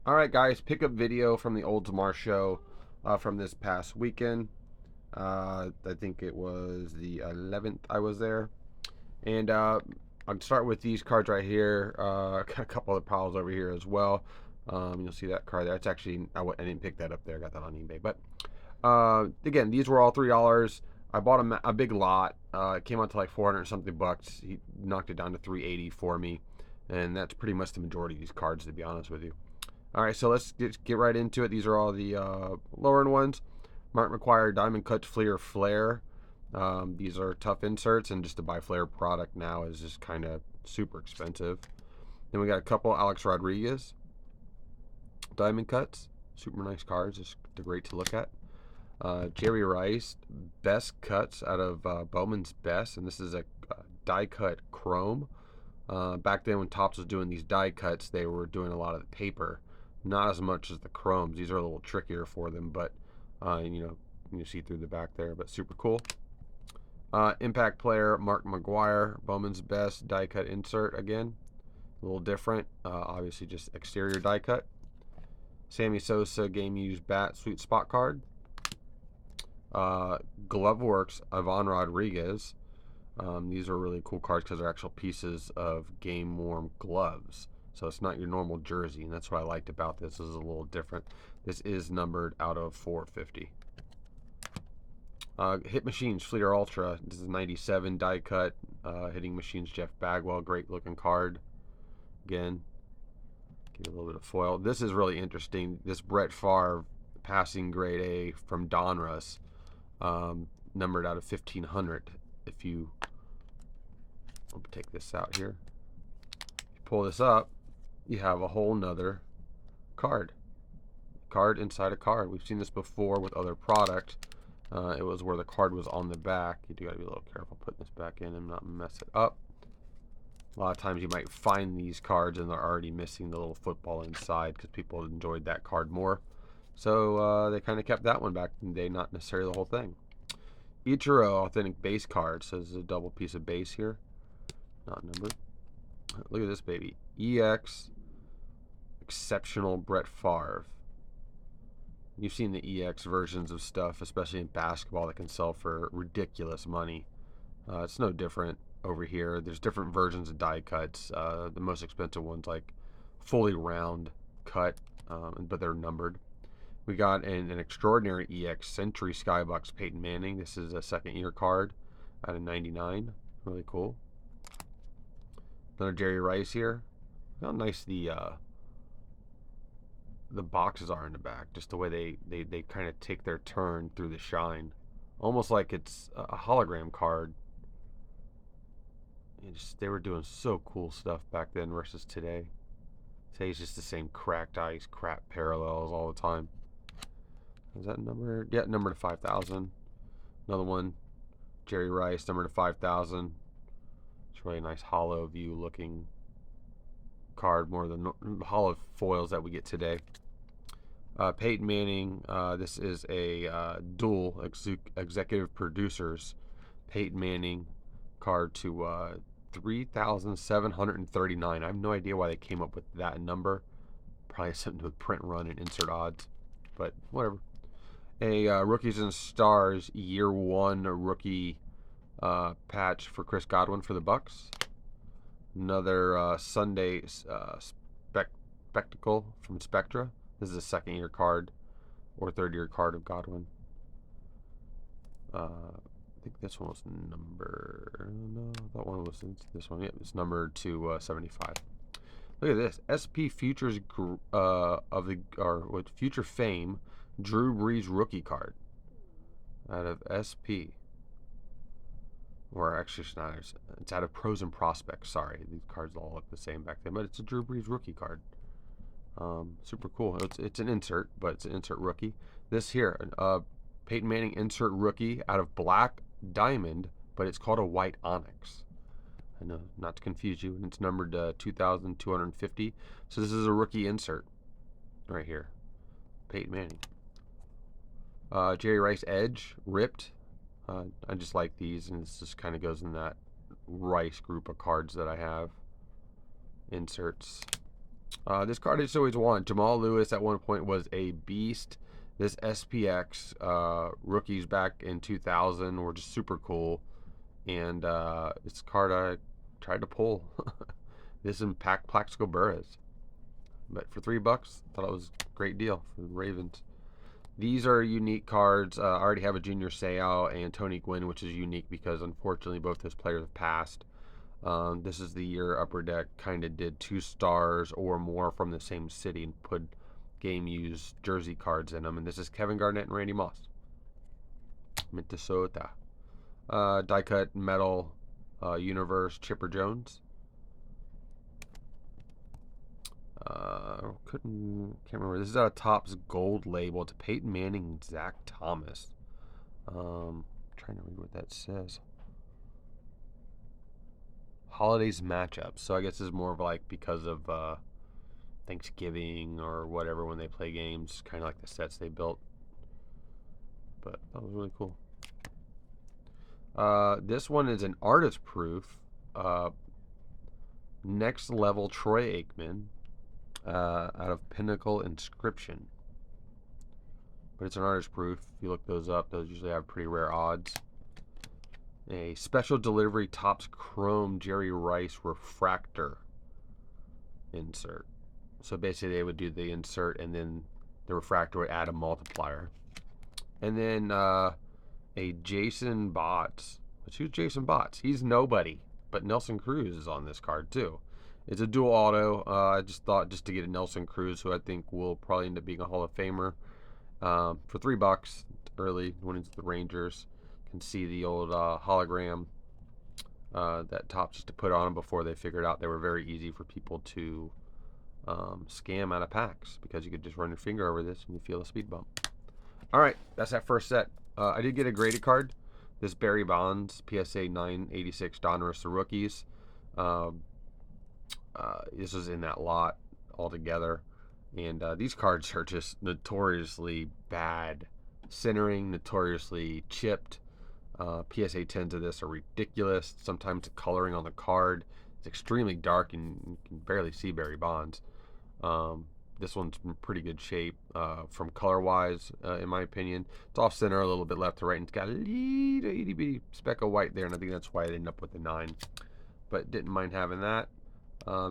Alright guys, pickup video from the Oldsmar show from this past weekend. I think it was the 11th I was there. And I'll start with these cards right here. Got a couple other piles over here as well. You'll see that card there. It's actually, I didn't pick that up there. I got that on eBay. But again, these were all $3. I bought a big lot. It came out to like 400 something bucks. He knocked it down to 380 for me. And that's pretty much the majority of these cards, to be honest with you. All right, so let's get right into it. These are all the lower end ones. Martin McGuire Diamond Cut Flea or Flare. These are tough inserts, and just to buy Flare product now is just kind of super expensive. Then we got a couple Alex Rodriguez Diamond Cuts. Super nice cards. Just great to look at. Jerry Rice Best Cuts out of Bowman's Best, and this is a die cut chrome. Back then when Topps was doing these die cuts, they were doing a lot of the paper, not as much as the chromes. These are a little trickier for them, but you see through the back there, but super cool. Impact player Mark McGuire Bowman's Best die cut insert, again a little different, obviously just exterior die cut. Sammy Sosa game used bat sweet spot card. Gloveworks Ivan Rodriguez. These are really cool cards because they're actual pieces of game worn gloves. So it's not your normal jersey, and that's what I liked about this. This is a little different. This is numbered out of 450. Hit Machines Fleer Ultra. This is 97 die cut. Hitting Machines Jeff Bagwell. Great looking card. Again, give it a little bit of foil. This is really interesting. This Brett Favre passing grade A from Donruss, numbered out of 1500. If you, I'll take this out here. If you pull this up, you have a whole nother card. Card inside a card. We've seen this before with other product. It was where the card was on the back. You do got to be a little careful putting this back in and not mess it up. A lot of times you might find these cards and they're already missing the little football inside because people enjoyed that card more. So they kind of kept that one back in the day, not necessarily the whole thing. Ichiro authentic base card. So this is a double piece of base here, not numbered. Look at this baby. EX exceptional Brett Favre. You've seen the EX versions of stuff, especially in basketball, that can sell for ridiculous money. It's no different over here. There's different versions of die cuts. The most expensive one's like fully round cut, but they're numbered. We got an extraordinary EX Sentry Skybox Peyton Manning. This is a second year card out of 99. Really cool. Another Jerry Rice here. How nice the boxes are in the back. Just the way they kind of take their turn through the shine. Almost like it's a hologram card. They were doing so cool stuff back then versus today. Today's just the same cracked ice, crap parallels all the time. Is that number? Yeah, number to 5,000. Another one, Jerry Rice, number to 5,000. It's really a nice hollow view looking card, more than the hollow foils that we get today. Peyton Manning. This is a dual executive producers Peyton Manning card to 3,739. I have no idea why they came up with that number. Probably something to do with print run and insert odds, but whatever. A Rookies and Stars Year 1 rookie patch for Chris Godwin for the Bucks. Another Sunday spectacle from Spectra. This is a second year card or third year card of Godwin. I think this one was number. No, that one was this one. Yep, it's numbered to 75. Look at this SP Futures of the with Future Fame Drew Brees rookie card out of SP. Or actually, it's not. It's out of Pros and Prospects. Sorry, these cards all look the same back then, but it's a Drew Brees rookie card. Super cool. It's an insert, but it's an insert rookie. This here, Peyton Manning insert rookie out of black diamond, but it's called a white onyx. I know, not to confuse you, and it's numbered 2,250. So this is a rookie insert right here. Peyton Manning. Jerry Rice Edge ripped. I just like these, and this just kind of goes in that Rice group of cards that I have. Inserts. This card I just always want. Jamal Lewis at one point was a beast. This SPX rookies back in 2000 were just super cool. And it's a card I tried to pull. This in Plaxico Burress. But for $3, thought it was a great deal for the Ravens. These are unique cards. I already have a Junior Seau and Tony Gwynn, which is unique because unfortunately both those players have passed. This is the year Upper Deck kind of did 2 stars or more from the same city and put game-used jersey cards in them. And this is Kevin Garnett and Randy Moss. Minnesota. Die cut metal universe Chipper Jones. Can't remember. This is out of Topps Gold label. It's Peyton Manning and Zach Thomas. Trying to read what that says. Holidays matchups. So I guess this is more of like because of Thanksgiving or whatever when they play games, kind of like the sets they built. But that was really cool. This one is an artist proof. Next level Troy Aikman. Out of Pinnacle Inscription. But it's an artist proof. If you look those up, those usually have pretty rare odds. A special delivery Topps Chrome Jerry Rice refractor insert. So basically they would do the insert and then the refractor would add a multiplier. And then a Jason Botts. But who's Jason Botts? He's nobody. But Nelson Cruz is on this card too. It's a dual auto. I just thought just to get a Nelson Cruz, who I think will probably end up being a Hall of Famer, for $3 early when it's the Rangers. You can see the old hologram that Topps used to put on them before they figured out they were very easy for people to scam out of packs because you could just run your finger over this and you feel a speed bump. All right, that's that first set. I did get a graded card. This Barry Bonds PSA 986 Donruss rookies. This was in that lot altogether, and these cards are just notoriously bad centering, notoriously chipped. PSA 10s of this are ridiculous. Sometimes the coloring on the card is extremely dark and you can barely see Barry Bonds. This one's in pretty good shape from color-wise, in my opinion. It's off-center a little bit left to right, and it's got a little itty-bitty speck of white there, and I think that's why I ended up with the 9. But didn't mind having that.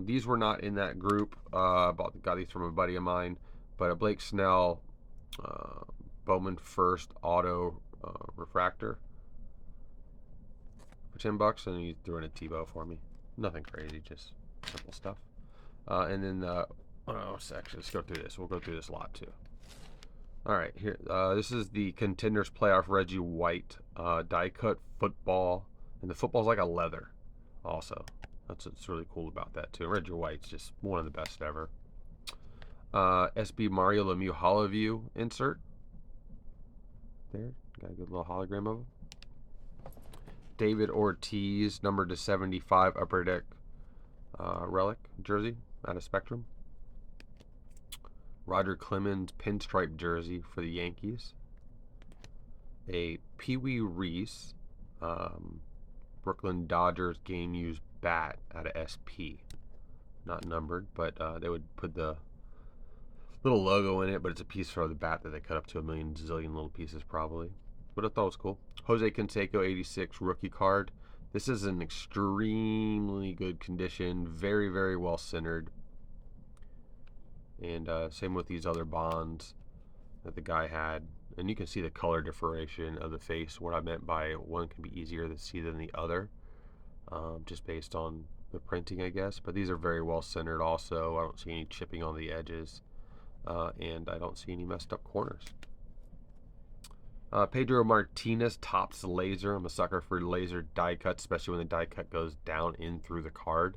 These were not in that group. Got these from a buddy of mine. But a Blake Snell Bowman First Auto refractor for $10, and he threw in a Tebow for me. Nothing crazy, just simple stuff. And then actually, let's go through this. We'll go through this lot too. All right, here. This is the Contenders Playoff Reggie White die cut football, and the football's like a leather. Also, that's what's really cool about that too. Reggie White's just one of the best ever. SB Mario Lemieux Hollowview insert. There, got a good little hologram of him. David Ortiz, numbered to 75, Upper Deck relic jersey out of Spectrum. Roger Clemens Pinstripe jersey for the Yankees. A Pee Wee Reese Brooklyn Dodgers game used bat out of SP. Not numbered, but they would put the little logo in it, but it's a piece for the bat that they cut up to a million zillion little pieces probably. But I thought it was cool. Jose Conseco 86 rookie card. This is an extremely good condition, very, very well centered. And same with these other bonds that the guy had. And you can see the color differentiation of the face. What I meant by one can be easier to see than the other, just based on the printing, I guess. But these are very well centered also. I don't see any chipping on the edges. And I don't see any messed up corners. Pedro Martinez Topps laser. I'm a sucker for laser die cuts, especially when the die cut goes down in through the card.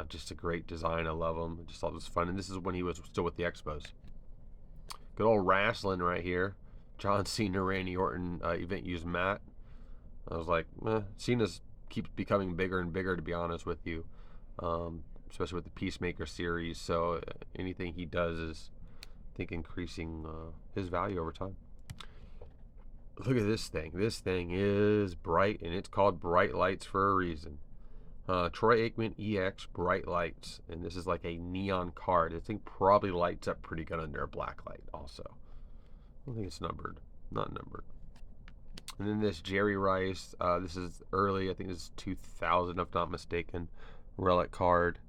Just a great design. I love them. I just thought it was fun. And this is when he was still with the Expos. Good old wrestling right here. John Cena, Randy Orton, event used mat. I was like, Cena's keeps becoming bigger and bigger, to be honest with you. Especially with the Peacemaker series. So anything he does is, I think, increasing his value over time. Look at this thing. This thing is bright, and it's called Bright Lights for a reason. Troy Aikman EX Bright Lights, and this is like a neon card. This thing probably lights up pretty good under a black light also. I don't think it's numbered. Not numbered. And then this Jerry Rice, this is early, I think this is 2000 if not mistaken, relic card.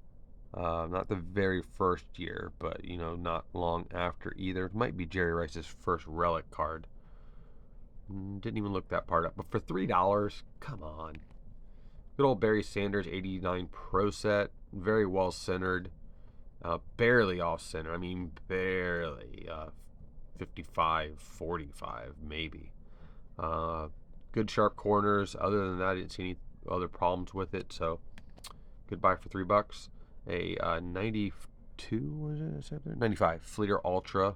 Not the very first year, but you know, not long after either. It might be Jerry Rice's first relic card. Didn't even look that part up. But for $3, come on. Good old Barry Sanders 89 Pro Set. Very well centered. Barely off center. I mean, barely. 55, 45, maybe. Good sharp corners. Other than that, I didn't see any other problems with it. So, good buy for $3. A 92, was it? 95 Fleer Ultra.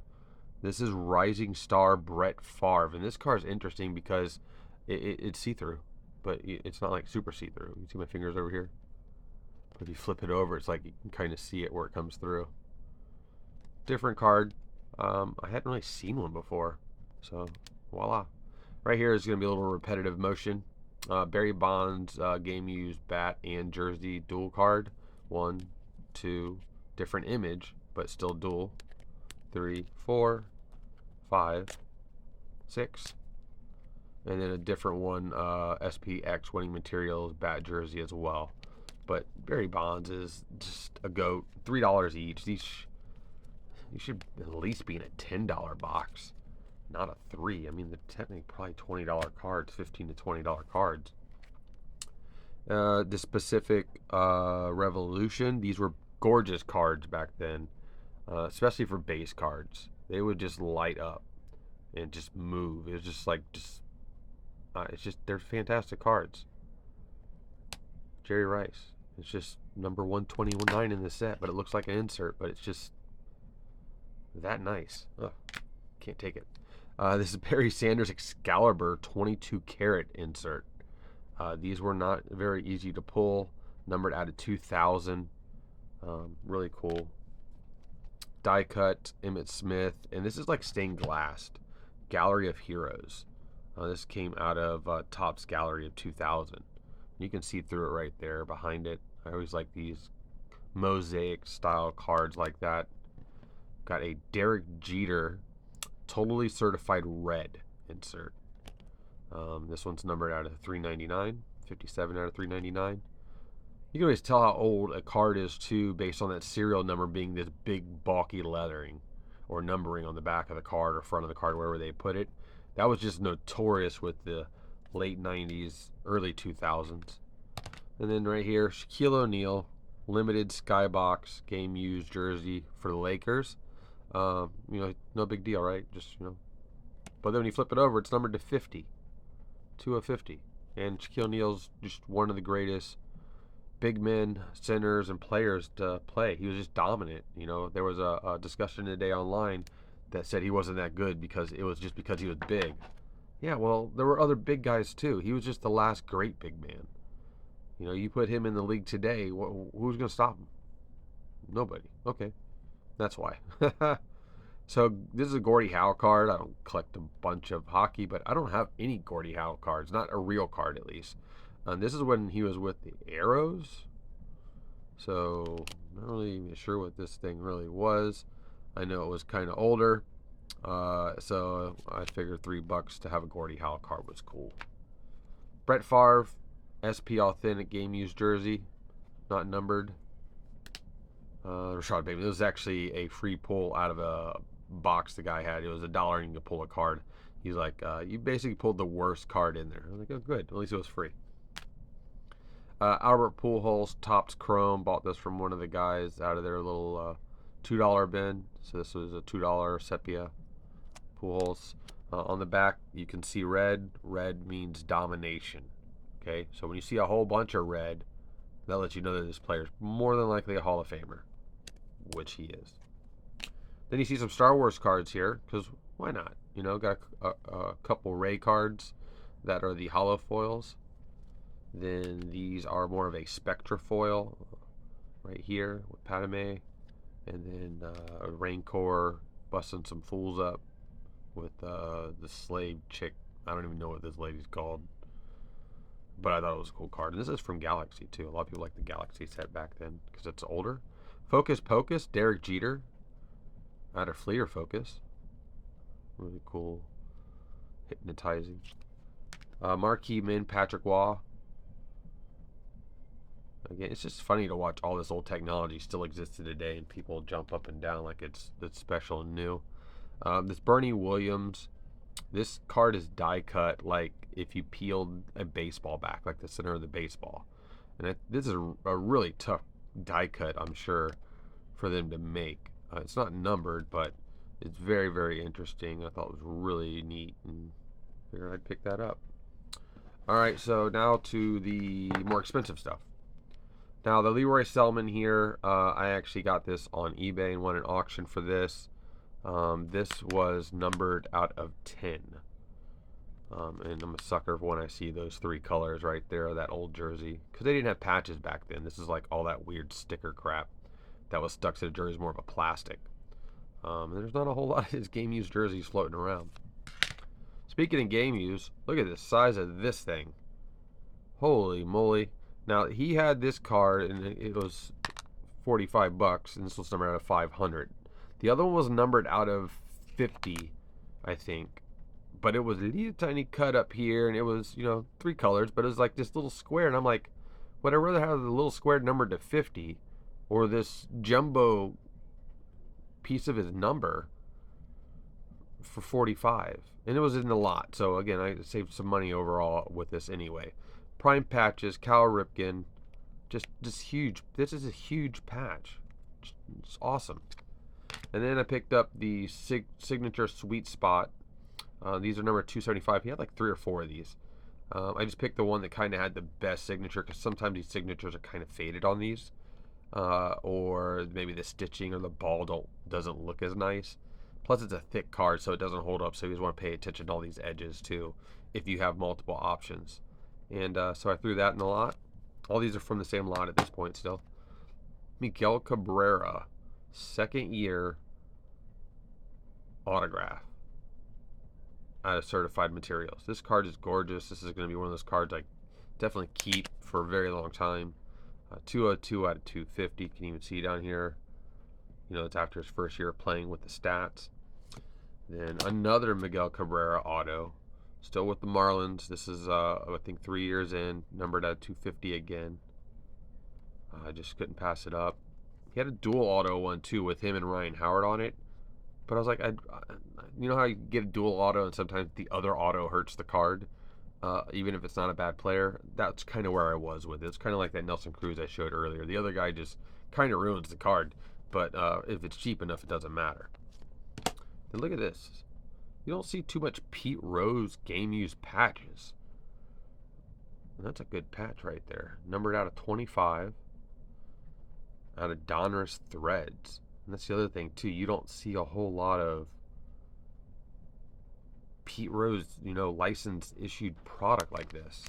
This is Rising Star Brett Favre. And this car is interesting because it's see-through. But it's not like super see-through. You see my fingers over here? But if you flip it over, it's like you can kind of see it where it comes through. Different card. I hadn't really seen one before. So, voila. Right here is going to be a little repetitive motion. Barry Bonds game used bat and jersey dual card. 1, 2, different image, but still dual. 3, 4, 5, 6. And then a different one, SPX winning materials bat jersey as well. But Barry Bonds is just a goat. $3 each. These should at least be in a $10 box, not a $3. I mean, they're technically probably $20 cards, $15 to $20 cards. The specific Revolution, these were gorgeous cards back then, especially for base cards. They would just light up and just move. It was just like they're fantastic cards. Jerry Rice. It's just number 129 in the set, but it looks like an insert, but it's just that nice. Ugh, can't take it. This is Barry Sanders Excalibur 22 karat insert. These were not very easy to pull. Numbered out of 2000. Really cool. Die cut Emmitt Smith, and this is like stained glass. Gallery of Heroes. This came out of Topps Gallery of 2000. You can see through it right there behind it. I always like these mosaic style cards like that. Got a Derek Jeter totally certified red insert. This one's numbered out of 399, 57 out of 399. You can always tell how old a card is too based on that serial number being this big bulky lettering or numbering on the back of the card or front of the card, wherever they put it. That was just notorious with the late 90s, early 2000s. And then right here, Shaquille O'Neal, limited Skybox game used jersey for the Lakers. You know, no big deal, right? Just, you know. But then when you flip it over, it's numbered to 50. 2 of 50. And Shaquille O'Neal's just one of the greatest big men, centers, and players to play. He was just dominant. You know, there was a discussion today online that said he wasn't that good because it was just because he was big. Yeah, well, there were other big guys too. He was just the last great big man. You know, you put him in the league today, who's going to stop him? Nobody. Okay, that's why. So this is a Gordie Howe card. I don't collect a bunch of hockey, but I don't have any Gordie Howe cards. Not a real card, at least. This is when he was with the Arrows. So I'm not really even sure what this thing really was. I know it was kind of older. So I figured $3 to have a Gordie Howe card was cool. Brett Favre, SP Authentic Game Used Jersey, not numbered. Rashad Bateman. It was actually a free pull out of a box the guy had. It was $1 and you could pull a card. He's like, you basically pulled the worst card in there. I was like, oh, good. At least it was free. Albert Pujols, Topps Chrome. Bought this from one of the guys out of their little $2 bin. So this was a $2 sepia Pujols. On the back, you can see red. Red means domination. Okay, so when you see a whole bunch of red, that lets you know that this player is more than likely a Hall of Famer, which he is. Then you see some Star Wars cards here, because why not? You know, got a couple Ray cards that are the hollow foils. Then these are more of a Spectra foil right here with Padme. And then a Rancor busting some fools up with the slave chick. I don't even know what this lady's called. but I thought it was a cool card. And this is from Galaxy, too. A lot of people like the Galaxy set back then because it's older. Focus Pocus, Derek Jeter. Out of Flea or Focus. Really cool. Hypnotizing. Marquee Min, Patrick Waugh. Again, it's just funny to watch all this old technology still existed today and people jump up and down like it's special and new. This Bernie Williams. This card is die cut like if you peeled a baseball back, like the center of the baseball. And this is a really tough die cut, I'm sure, for them to make. It's not numbered, but it's very, very interesting. I thought it was really neat, and figured I'd pick that up. All right, so now to the more expensive stuff. Now, the Leroy Selman here, I actually got this on eBay and won an auction for this. This was numbered out of 10. And I'm a sucker for when I see those 3 colors right there, that old jersey. Because they didn't have patches back then. This is like all that weird sticker crap that was stuck to the jersey, more of a plastic. There's not a whole lot of his game used jerseys floating around. Speaking of game use, look at the size of this thing. Holy moly. Now, he had this card, and it was $45, and this was numbered out of 500. The other one was numbered out of 50, I think. But it was a little tiny cut up here, and it was, 3 colors, but it was like this little square, and I'm like, would I rather have the little square numbered to 50 or this jumbo piece of his number for 45? And it was in the lot, so again, I saved some money overall with this anyway. Prime patches, Cal Ripken, just huge. This is a huge patch. It's awesome. And then I picked up the signature Sweet Spot. These are number 275. He had like 3 or 4 of these. I just picked the one that kind of had the best signature because sometimes these signatures are kind of faded on these. Or maybe the stitching or the ball doesn't look as nice. Plus it's a thick card, so it doesn't hold up, so you just want to pay attention to all these edges too if you have multiple options. And so I threw that in the lot. All these are from the same lot at this point still. Miguel Cabrera, 2nd year autograph out of Certified Materials. This card is gorgeous. This is going to be one of those cards I definitely keep for a very long time. 202 out of 250. You can even see down here. It's after his first year playing with the stats. Then another Miguel Cabrera auto. Still with the Marlins. This is, I think, 3 years in. Numbered at 250 again. I just couldn't pass it up. He had a dual auto one, too, with him and Ryan Howard on it. But I was like, you know how you get a dual auto and sometimes the other auto hurts the card? Even if it's not a bad player? That's kind of where I was with it. It's kind of like that Nelson Cruz I showed earlier. The other guy just kind of ruins the card. But if it's cheap enough, it doesn't matter. Then look at this. You don't see too much Pete Rose game-used patches. And that's a good patch right there. Numbered out of 25. Out of Donruss Threads. And that's the other thing, too. You don't see a whole lot of Pete Rose, licensed issued product like this.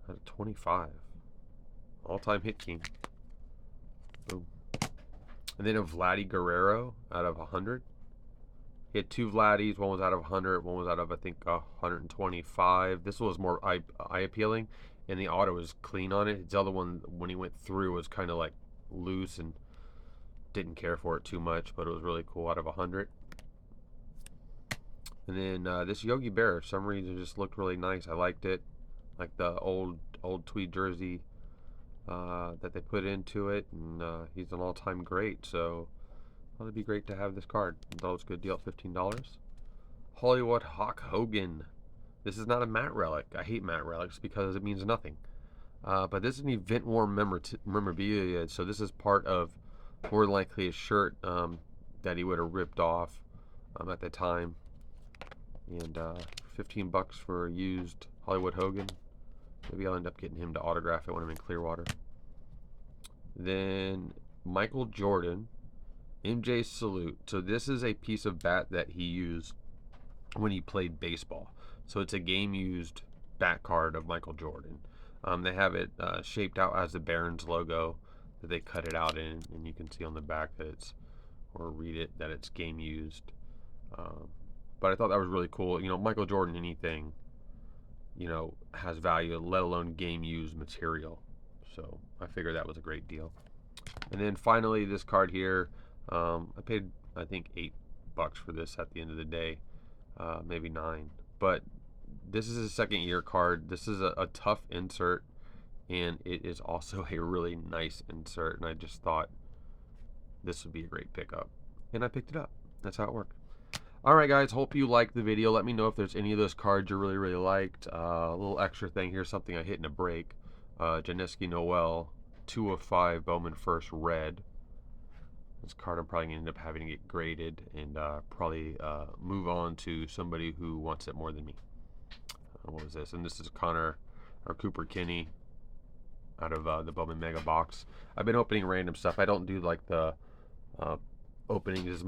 Out of 25. All-time hit king. Boom. And then a Vladie Guerrero out of 100. He had 2 Vladies. One was out of 100. One was out of, I think, 125. This was more eye-appealing, and the auto was clean on it. The other one, when he went through, was kind of like loose and didn't care for it too much, but it was really cool out of 100. And then this Yogi Bear, for some reason, just looked really nice. I liked it. Like the old tweed jersey that they put into it, and he's an all-time great, so it'd be great to have this card. I thought it was a good deal at $15. Hollywood Hawk Hogan. This is not a matte relic. I hate matte relics because it means nothing. But this is an event worn memorabilia, so this is part of more than likely a shirt that he would have ripped off at the time. And $15 for a used Hollywood Hogan. Maybe I'll end up getting him to autograph it when I'm in Clearwater. Then Michael Jordan, MJ Salute. So this is a piece of bat that he used when he played baseball. So it's a game-used bat card of Michael Jordan. They have it shaped out as the Barons logo that they cut it out in, and you can see on the back that it's, or read it, that it's game-used. But I thought that was really cool. Michael Jordan, anything, you know, has value, let alone game used material. So I figured that was a great deal. And then finally, this card here, I paid, I think, $8 for this at the end of the day, maybe 9. But this is a second-year card. This is a tough insert, and it is also a really nice insert. And I just thought this would be a great pickup, and I picked it up. That's how it worked. Alright guys, hope you liked the video. Let me know if there's any of those cards you really liked. A little extra thing here, something I hit in a break. Janeski Noel, 2 of 5, Bowman First Red. This card I'm probably going to end up having to get graded and probably move on to somebody who wants it more than me. What was this? And this is Connor, or Cooper Kinney, out of the Bowman Mega Box. I've been opening random stuff. I don't do like the openings as